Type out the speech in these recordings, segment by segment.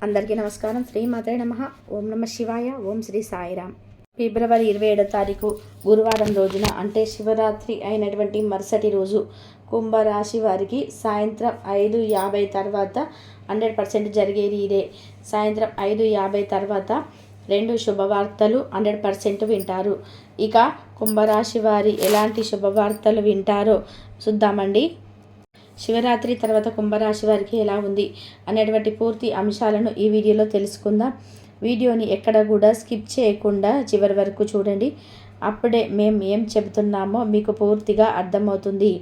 అందరికీ నమస్కారం. శ్రీమాత్రే నమః. ఓం నమ శివాయ. ఓం శ్రీ సాయిరామ్. ఫిబ్రవరి 27వ తారీఖు గురువారం రోజున అంటే శివరాత్రి అయినటువంటి మరుసటి రోజు కుంభరాశి వారికి సాయంత్రం 5:50 తర్వాత 100% జరిగేది ఇదే. సాయంత్రం 5:50 తర్వాత 2 శుభవార్తలు 100% వింటారు. ఇక కుంభరాశి వారి ఎలాంటి శుభవార్తలు వింటారో చూద్దామండి. శివరాత్రి తర్వాత కుంభరాశి వారికి ఎలా ఉంది అనేటువంటి పూర్తి అంశాలను ఈ వీడియోలో తెలుసుకుందాం. వీడియోని ఎక్కడ కూడా స్కిప్ చేయకుండా చివరి వరకు చూడండి. అప్పుడే మేము ఏం చెబుతున్నామో మీకు పూర్తిగా అర్థమవుతుంది.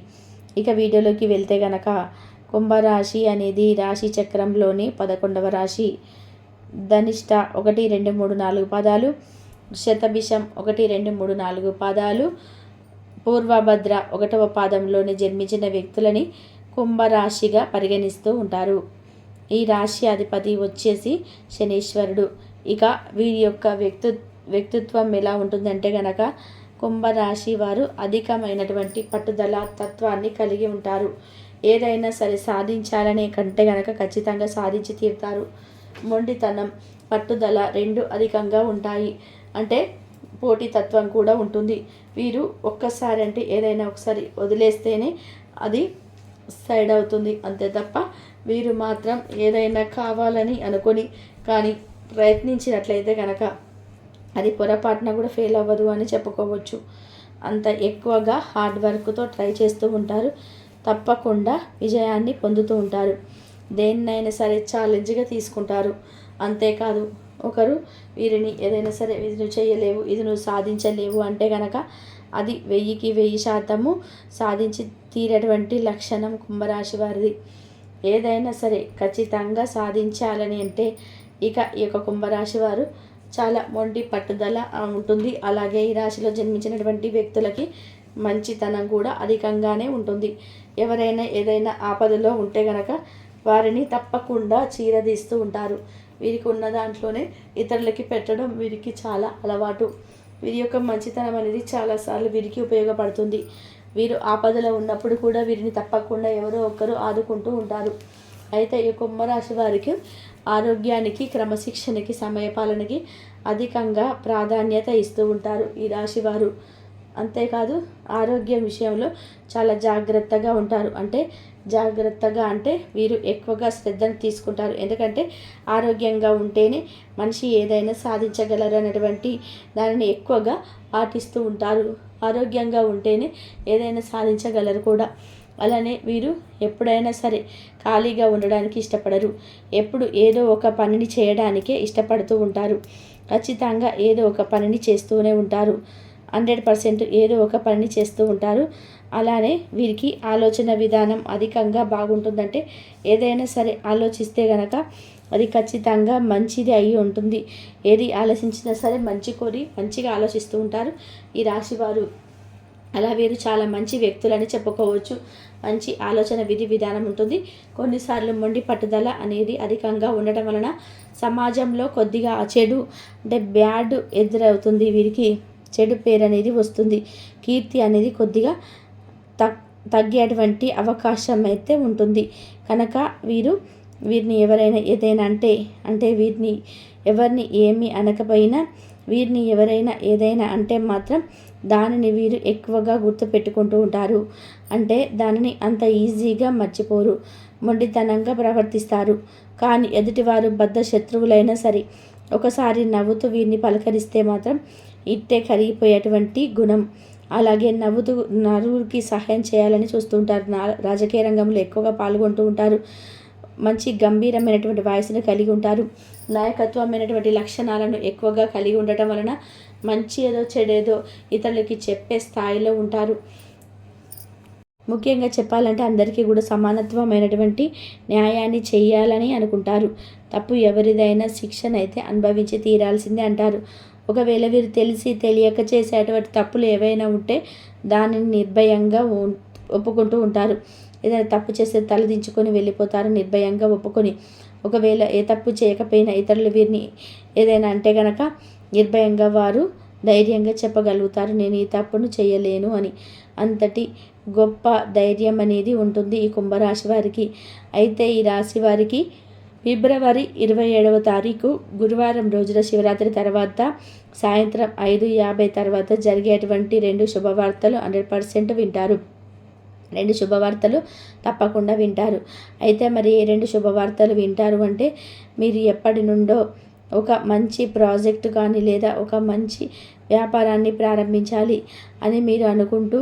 ఇక వీడియోలోకి వెళ్తే గనక కుంభరాశి అనేది రాశి చక్రంలోని 11వ రాశి. ధనిష్ట 1, 2, 3, 4 పాదాలు, శతభిషం 1, 2, 3, 4 పాదాలు, పూర్వభద్ర 1వ పాదంలోని జన్మించిన వ్యక్తులని కుంభరాశిగా పరిగణిస్తూ ఉంటారు. ఈ రాశి అధిపతి వచ్చేసి శనీశ్వరుడు. ఇక వీరి యొక్క వ్యక్తిత్వం ఎలా ఉంటుందంటే గనక కుంభరాశి వారు అధికమైనటువంటి పట్టుదల తత్వాన్ని కలిగి ఉంటారు. ఏదైనా సరే సాధించాలనే కంటే గనక ఖచ్చితంగా సాధించి తీరుతారు. మొండితనం, పట్టుదల 2 అధికంగా ఉంటాయి. అంటే పోటీతత్వం కూడా ఉంటుంది. వీరు ఒక్కసారి అంటే ఏదైనా ఒకసారి వదిలేస్తేనే అది సైడ్ అవుతుంది. అంతే తప్ప వీరు మాత్రం ఏదైనా కావాలని అనుకొని కానీ ప్రయత్నించినట్లయితే కనుక అది పొరపాటున కూడా ఫెయిల్ అవ్వదు అని చెప్పుకోవచ్చు. అంత ఎక్కువగా హార్డ్ వర్క్తో ట్రై చేస్తూ ఉంటారు. తప్పకుండా విజయాన్ని పొందుతూ ఉంటారు. దేన్నైనా సరే ఛాలెంజ్గా తీసుకుంటారు. అంతేకాదు ఒకరు వీరిని ఏదైనా సరే ఇది నువ్వు చేయలేవు, ఇది నువ్వు సాధించలేవు అంటే కనుక అది 1000కి 1000% సాధించి తీరేటువంటి లక్షణం కుంభరాశి వారిది. ఏదైనా సరే ఖచ్చితంగా సాధించాలని అంటే ఇక ఈ యొక్క కుంభరాశి వారు చాలా మొండి పట్టుదల ఉంటుంది. అలాగే ఈ రాశిలో జన్మించినటువంటి వ్యక్తులకి మంచితనం కూడా అధికంగానే ఉంటుంది. ఎవరైనా ఏదైనా ఆపదలో ఉంటే గనక వారిని తప్పకుండా చీరదీస్తూ ఉంటారు. వీరికి ఉన్న దాంట్లోనే ఇతరులకి పెట్టడం వీరికి చాలా అలవాటు. వీరి యొక్క మంచితనం అనేది చాలాసార్లు వీరికి ఉపయోగపడుతుంది. వీరు ఆపదలో ఉన్నప్పుడు కూడా వీరిని తప్పకుండా ఎవరో ఒకరు ఆదుకుంటూ ఉంటారు. అయితే ఈ కుంభరాశి వారికి ఆరోగ్యానికి, క్రమశిక్షణకి, సమయపాలనకి అధికంగా ప్రాధాన్యత ఇస్తూ ఉంటారు ఈ రాశి వారు. అంతేకాదు ఆరోగ్యం విషయంలో చాలా జాగ్రత్తగా ఉంటారు. అంటే వీరు ఎక్కువగా శ్రద్ధను తీసుకుంటారు. ఎందుకంటే ఆరోగ్యంగా ఉంటేనే మనిషి ఏదైనా సాధించగలరు అనేటువంటి దానిని ఎక్కువగా పాటిస్తూ ఉంటారు. ఆరోగ్యంగా ఉంటేనే ఏదైనా సాధించగలరు కూడా. అలానే వీరు ఎప్పుడైనా సరే ఖాళీగా ఉండడానికి ఇష్టపడరు. ఎప్పుడు ఏదో ఒక పనిని చేయడానికే ఇష్టపడుతూ ఉంటారు. ఖచ్చితంగా ఏదో ఒక పనిని చేస్తూనే ఉంటారు. 100% ఏదో ఒక పని చేస్తూ ఉంటారు. అలానే వీరికి ఆలోచన విధానం అధికంగా బాగుంటుందంటే ఏదైనా సరే ఆలోచిస్తే గనక అది ఖచ్చితంగా మంచిది అయి ఉంటుంది. ఏది ఆలోచించినా సరే మంచి కోరి మంచిగా ఆలోచిస్తూ ఉంటారు ఈ రాశివారు. అలా వీరు చాలా మంచి వ్యక్తులని చెప్పుకోవచ్చు. మంచి ఆలోచన విధానం ఉంటుంది. కొన్నిసార్లు మొండి పట్టుదల అనేది అధికంగా ఉండటం వలన సమాజంలో కొద్దిగా చెడు అంటే బ్యాడ్ ఎదురవుతుంది. వీరికి చెడు పేరు అనేది వస్తుంది. కీర్తి అనేది కొద్దిగా తగ్గేటువంటి అవకాశం అయితే ఉంటుంది. కనుక వీరిని ఎవరైనా ఏదైనా అంటే వీరిని ఎవరిని ఏమి అనకపోయినా వీరిని ఎవరైనా ఏదైనా అంటే మాత్రం దానిని వీరు ఎక్కువగా గుర్తుపెట్టుకుంటూ ఉంటారు. అంటే దానిని అంత ఈజీగా మర్చిపోరు. మొండితనంగా ప్రవర్తిస్తారు. కానీ ఎదుటివారు బద్ధ శత్రువులైనా సరే ఒకసారి నవ్వుతూ వీరిని పలకరిస్తే మాత్రం ఇట్టే కరిగిపోయేటువంటి గుణం. అలాగే నవ్వుతూ నలుగురికి సహాయం చేయాలని చూస్తూ ఉంటారు. రాజకీయ రంగంలో ఎక్కువగా పాల్గొంటూ ఉంటారు. మంచి గంభీరమైనటువంటి వాయిస్ను కలిగి ఉంటారు. నాయకత్వమైనటువంటి లక్షణాలను ఎక్కువగా కలిగి ఉండటం వలన మంచి ఏదో చెడేదో ఇతరులకి చెప్పే స్థాయిలో ఉంటారు. ముఖ్యంగా చెప్పాలంటే అందరికీ కూడా సమానత్వమైనటువంటి న్యాయాన్ని చేయాలని అనుకుంటారు. తప్పు ఎవరిదైనా శిక్షణ అయితే అనుభవించి తీరాల్సిందే అంటారు. ఒకవేళ వీరు తెలిసి తెలియక చేసేటువంటి తప్పులు ఏవైనా ఉంటే దానిని నిర్భయంగా ఒప్పుకుంటూ ఉంటారు. ఏదైనా తప్పు చేస్తే తలదించుకొని వెళ్ళిపోతారు నిర్భయంగా ఒప్పుకొని. ఒకవేళ ఏ తప్పు చేయకపోయినా ఇతరులు వీరిని ఏదైనా అంటే గనక నిర్భయంగా వారు ధైర్యంగా చెప్పగలుగుతారు, నేను ఈ తప్పును చేయలేను అని. అంతటి గొప్ప ధైర్యం అనేది ఉంటుంది ఈ కుంభరాశి వారికి. అయితే ఈ రాశి వారికి ఫిబ్రవరి 27వ తారీఖు గురువారం రోజున శివరాత్రి తర్వాత సాయంత్రం 5:50 తర్వాత జరిగేటువంటి 2 శుభవార్తలు 100% వింటారు. 2 శుభవార్తలు తప్పకుండా వింటారు. అయితే మరి ఏ 2 శుభవార్తలు వింటారు అంటే, మీరు ఎప్పటి నుండో ఒక మంచి ప్రాజెక్టు కానీ లేదా ఒక మంచి వ్యాపారాన్ని ప్రారంభించాలి అని మీరు అనుకుంటూ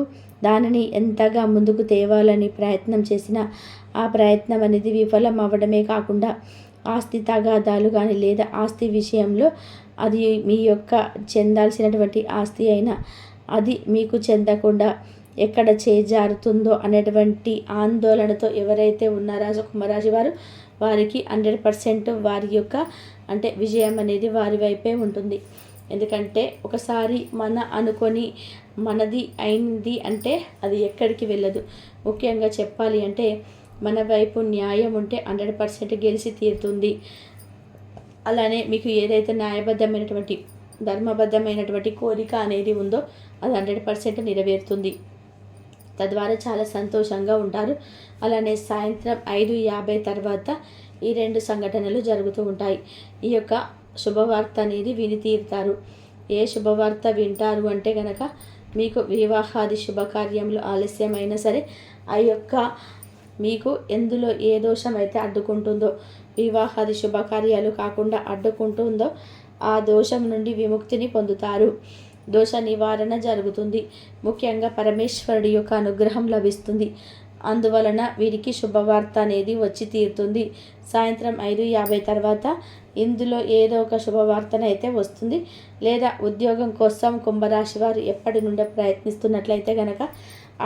దానిని ఎంతగా ముందుకు తేవాలని ప్రయత్నం చేసినా ఆ ప్రయత్నం అనేది విఫలం అవ్వడమే కాకుండా ఆస్తి తగాదాలు కానీ లేదా ఆస్తి విషయంలో అది మీ యొక్క చెందాల్సినటువంటి ఆస్తి అయినా అది మీకు చెందకుండా ఎక్కడ చేజారుతుందో అనేటువంటి ఆందోళనతో ఎవరైతే ఉన్నారో కుంభరాశి వారు, వారికి 100% వారి యొక్క విజయం అనేది వారి వైపే ఉంటుంది. ఎందుకంటే ఒకసారి అనుకొని మనది అయింది అంటే అది ఎక్కడికి వెళ్ళదు. ముఖ్యంగా చెప్పాలి అంటే మన వైపు న్యాయం ఉంటే 100% గెలిచి తీరుతుంది. అలానే మీకు ఏదైతే న్యాయబద్ధమైనటువంటి ధర్మబద్ధమైనటువంటి కోరిక అనేది ఉందో అది 100% నెరవేరుతుంది. తద్వారా చాలా సంతోషంగా ఉంటారు. అలానే సాయంత్రం 5:50 తర్వాత ఈ 2 సంఘటనలు జరుగుతూ ఉంటాయి. ఈ యొక్క శుభవార్త అనేది విని తీరుతారు. ఏ శుభవార్త వింటారు అంటే కనుక, మీకు వివాహాది శుభకార్యంలో ఆలస్యమైనా సరే ఆ యొక్క మీకు ఎందులో ఏ దోషం అయితే అడ్డుకుంటుందో, వివాహాది శుభకార్యాలు కాకుండా అడ్డుకుంటుందో ఆ దోషం నుండి విముక్తిని పొందుతారు. దోష నివారణ జరుగుతుంది. ముఖ్యంగా పరమేశ్వరుడి యొక్క అనుగ్రహం లభిస్తుంది. అందువలన వీరికి శుభవార్త అనేది వచ్చి తీరుతుంది. సాయంత్రం 5:50 తర్వాత ఇందులో ఏదో ఒక శుభవార్తనైతే వస్తుంది. లేదా ఉద్యోగం కోసం కుంభరాశి వారు ఎప్పటి నుండో ప్రయత్నిస్తున్నట్లయితే కనుక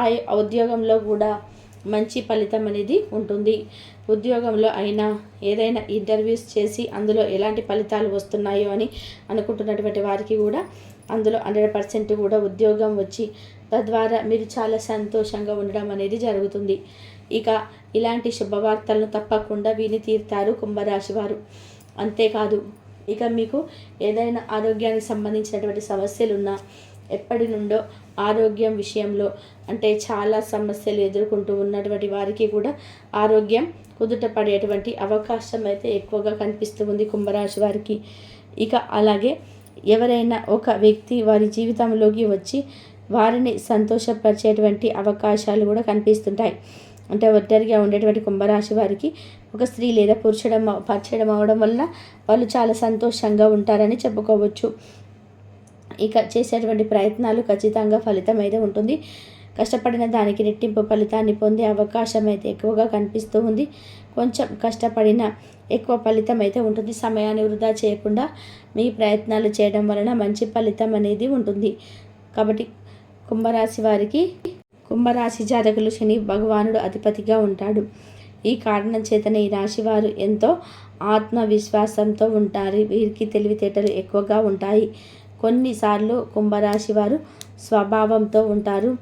ఆ ఉద్యోగంలో కూడా మంచి ఫలితం అనేది ఉంటుంది. ఉద్యోగంలో అయినా ఏదైనా ఇంటర్వ్యూస్ చేసి అందులో ఎలాంటి ఫలితాలు వస్తున్నాయో అని అనుకుంటున్నటువంటి వారికి కూడా అందులో 100% కూడా ఉద్యోగం వచ్చి తద్వారా మీరు చాలా సంతోషంగా ఉండడం అనేది జరుగుతుంది. ఇక ఇలాంటి శుభవార్తలను తప్పకుండా విని తీరుతారు కుంభరాశి వారు. అంతేకాదు, ఇక మీకు ఏదైనా ఆరోగ్యానికి సంబంధించినటువంటి సమస్యలున్నా, ఎప్పటి నుండో ఆరోగ్యం విషయంలో చాలా సమస్యలు ఎదుర్కొంటూ ఉన్నటువంటి వారికి కూడా ఆరోగ్యం కుదుట పడేటువంటి అవకాశం అయితే ఎక్కువగా కనిపిస్తూ ఉంది కుంభరాశి వారికి. ఇక అలాగే ఎవరైనా ఒక వ్యక్తి వారి జీవితంలోకి వచ్చి వారిని సంతోషపరిచేటువంటి అవకాశాలు కూడా కనిపిస్తుంటాయి. ఒంటరిగా ఉండేటువంటి కుంభరాశి వారికి ఒక స్త్రీ లేదా పరిచయం అవడం వలన వాళ్ళు చాలా సంతోషంగా ఉంటారని చెప్పుకోవచ్చు. ఇక చేసేటువంటి ప్రయత్నాలు ఖచ్చితంగా ఫలితం అయితే ఉంటుంది. కష్టపడిన దానికి రెట్టింపు ఫలితాన్ని పొందే అవకాశం అయితే ఎక్కువగా కనిపిస్తూ ఉంది. కొంచెం కష్టపడిన ఎక్కువ ఫలితం అయితే ఉంటుంది. సమయాన్ని వృధా చేయకుండా మీ ప్రయత్నాలు చేయడం వలన మంచి ఫలితం అనేది ఉంటుంది. కాబట్టి కుంభరాశి జాతకులు శని భగవానుడు అధిపతిగా ఉంటాడు. ఈ కారణం చేతనే ఈ రాశి వారు ఎంతో ఆత్మవిశ్వాసంతో ఉంటారు. వీరికి తెలివితేటలు ఎక్కువగా ఉంటాయి. కొన్నిసార్లు కుంభరాశి వారు స్వభావంతో ఉంటారు.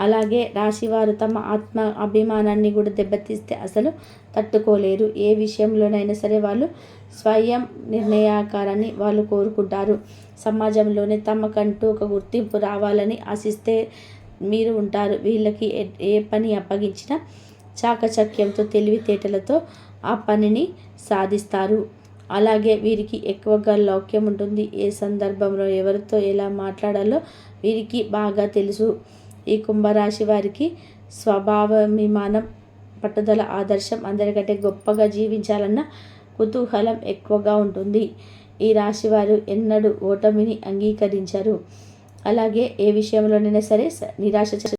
అలాగే రాశివారు తమ ఆత్మ అభిమానాన్ని కూడా దెబ్బతీస్తే అసలు తట్టుకోలేరు. ఏ విషయంలోనైనా సరే వాళ్ళు స్వయం నిర్ణయాకారాన్ని వాళ్ళు కోరుకుంటారు. సమాజంలోనే తమకంటూ ఒక గుర్తింపు రావాలని ఆశిస్తే మీరు ఉంటారు. వీళ్ళకి ఏ పని అప్పగించినా చాకచక్యంతో తెలివితేటలతో ఆ పనిని సాధిస్తారు. అలాగే వీరికి ఎక్కువగా లౌక్యం ఉంటుంది. ఏ సందర్భంలో ఎవరితో ఎలా మాట్లాడాలో వీరికి బాగా తెలుసు. ఈ కుంభరాశి వారికి స్వభావాభిమానం, పట్టుదల, ఆదర్శం, అందరికంటే గొప్పగా జీవించాలన్న కుతూహలం ఎక్కువగా ఉంటుంది. ఈ రాశి వారు ఎన్నడూ ఓటమిని అంగీకరించరు. అలాగే ఏ విషయంలోనైనా సరే నిరాశ